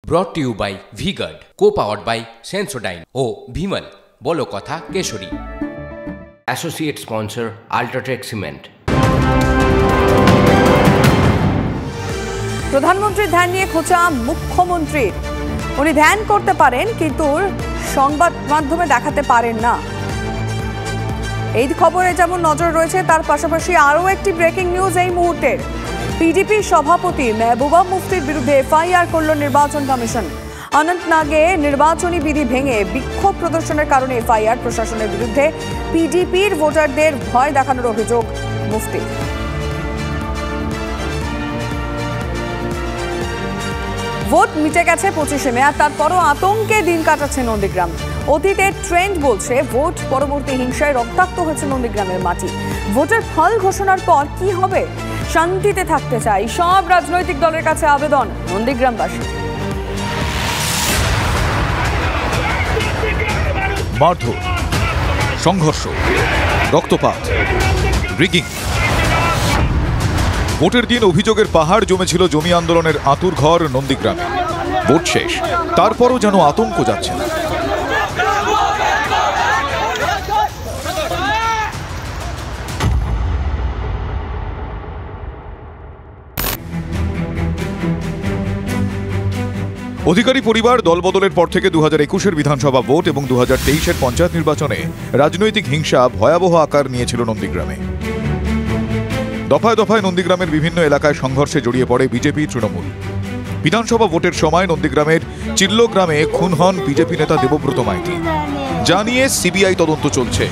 Brought to you by V-Guard, co-powered by Sensodyne ও Bhimal, বলো কথা Keshari. Associate sponsor Ultratech Cement। প্রধানমন্ত্রীর ধ্যান নিয়ে খোঁচা মুখ্যমন্ত্রীর। উনি ধ্যান করতে পারেন কিন্তু সংবাদ মাধ্যমে দেখাতে পারেন না। এই খবরে যেমন নজর রয়েছে তার পাশাপাশি আরও একটি ব্রেকিং নিউজ এই মুহূর্তের। পিডিপি সভাপতি মেহবুবা মুফতির বিরুদ্ধে এফআইআর করল নির্বাচন কমিশন। অনন্তনাগে নির্বাচনী বিধি ভেঙে বিক্ষোভ প্রদর্শনের কারণে এফআইআর প্রশাসনের বিরুদ্ধে পিডিপির ভোটারদের ভয় দেখানোর অভিযোগ মুফতি। ভোট মিটে গেছে 25শে মে, আর তারপরও আতঙ্কে দিন কাটাচ্ছে নন্দীগ্রাম। অতীতের ট্রেন্ড বলছে ভোট পরবর্তী হিংসায় রক্তাক্ত হয়েছে নন্দীগ্রামের মাটি। ভোটের ফল ঘোষণার পর কি হবে? শান্তিতে থাকতে চাই সব রাজনৈতিক দলের কাছে আবেদন নন্দীগ্রামবাসী। মারধর, সংঘর্ষ, রক্তপাত, রিগিং। ভোটের দিন অভিযোগের পাহাড় জমেছিল জমি আন্দোলনের আঁতুড়ঘর নন্দীগ্রামে। ভোট শেষ, তারপরও যেন আতঙ্ক যাচ্ছে না। অধিকারী পরিবার দলবদলের পর থেকে 2021-এর বিধানসভা ভোট এবং 2023-এর পঞ্চায়েত নির্বাচনে রাজনৈতিক হিংসা ভয়াবহ আকার নিয়েছিল নন্দীগ্রামে। দফায় দফায় নন্দীগ্রামের বিভিন্ন এলাকায় সংঘর্ষে জড়িয়ে পড়ে বিজেপি তৃণমূল। বিধানসভা ভোটের সময় নন্দীগ্রামের চিল্লো গ্রামে খুন হন বিজেপি নেতা দেবব্রত মাইতি। যা নিয়ে সিবিআই তদন্ত চলছে।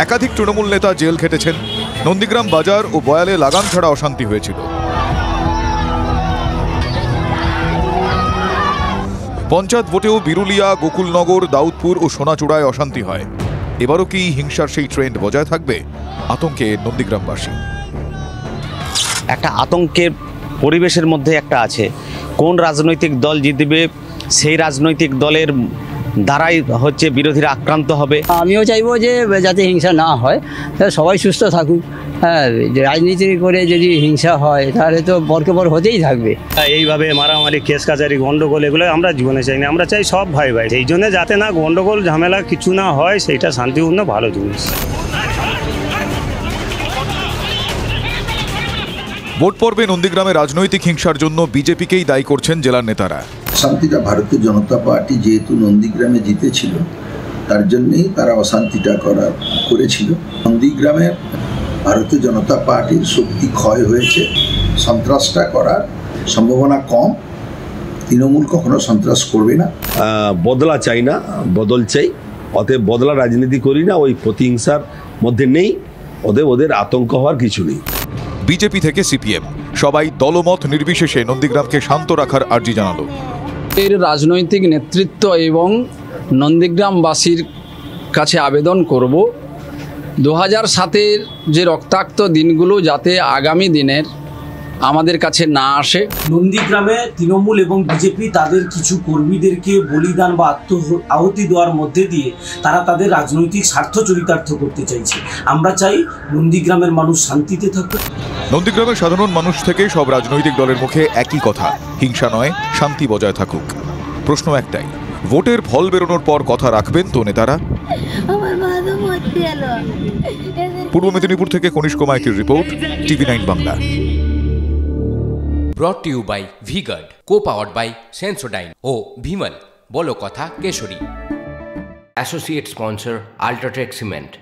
একাধিক তৃণমূল নেতা জেল খেটেছেন। নন্দীগ্রাম বাজার ও বয়ালে লাগাম ছাড়া অশান্তি হয়েছিল। পঞ্চায়েত ভোটেও বিরুলিয়া, গোকুলনগর, দাউদপুর ও সোনাচূড়ায় অশান্তি হয়। এবারও কি হিংসার সেই ট্রেন্ড বজায় থাকবে? আতঙ্কে নন্দীগ্রামবাসী। একটা আতঙ্কের পরিবেশের মধ্যে একটা আছে। কোন রাজনৈতিক দল জিতবে সেই রাজনৈতিক দলের দ্বারাই হচ্ছে বিরোধীরা আক্রান্ত হবে। আমিও চাইবো যে যাতে হিংসা না হয়, সবাই সুস্থ থাকুক। হ্যাঁ, রাজনীতি করে যদি হিংসা হয় তাহলে তো বরকে বর হতেই থাকবে। এইভাবে মারামারি, কেস কাচারি, গন্ডগোল এগুলো আমরা জীবনে চাই না। আমরা চাই সব ভাই ভাই। এই জন্য যাতে না গন্ডগোল ঝামেলা কিছু না হয়, সেইটা শান্তিপূর্ণ ভালো জিনিস। ভোট পর্বে নন্দীগ্রামে রাজনৈতিক হিংসার জন্য বিজেপিকেই দায়ী করছেন জেলার নেতারা। অশান্তিটা ভারতীয় জনতা পার্টি যেহেতু নন্দীগ্রামে জিতেছিল, তার জন্যই তারা অশান্তিটা করেছিল। নন্দীগ্রামে ভারতীয় জনতা পার্টির শক্তি ক্ষয় হয়েছে। সন্ত্রাসটা করার সম্ভাবনা কম। তৃণমূল কখনো সন্ত্রাস করবে না। বদলা চাই না, বদল চাই। অতএব বদলা রাজনীতি করি না, ওই প্রতিহিংসার মধ্যে নেই। ওদের আতঙ্ক হওয়ার কিছু নেই। বিজেপি থেকে সিপিএম সবাই দলমত নির্বিশেষে নন্দীগ্রামকে শান্ত রাখার আর্জি জানালো। এর রাজনৈতিক নেতৃত্ব এবং নন্দীগ্রামবাসীর কাছে আবেদন করব 2007-এর যে রক্তাক্ত দিনগুলো যাতে আগামী দিনের আমাদের কাছে না আসে। নন্দীগ্রামে তৃণমূল এবং বিজেপি তাদের কিছু কর্মীদেরকে বলিদান বা আহুতি দেওয়ার মধ্যে দিয়ে তারা তাদের রাজনৈতিক স্বার্থ চরিতার্থ করতে চাইছে। আমরা চাই নন্দীগ্রামের মানুষ শান্তিতে থাকুক। নন্দীগ্রামের সাধারণ মানুষ থেকে সব রাজনৈতিক দলের মুখে একই কথা, হিংসা নয়, শান্তি বজায় থাকুক। প্রশ্ন একটাই, ভোটের ফল বেরোনোর পর কথা রাখবেন তো নেতারা? পূর্ব মেদিনীপুর থেকে কনিষ্ক মাইতির report, TV9 Bangla. Brought to you by V-Guard, co-powered by Sensodyne ও Bhimal, বলো কথা Keshari. Associate sponsor Ultratech Cement।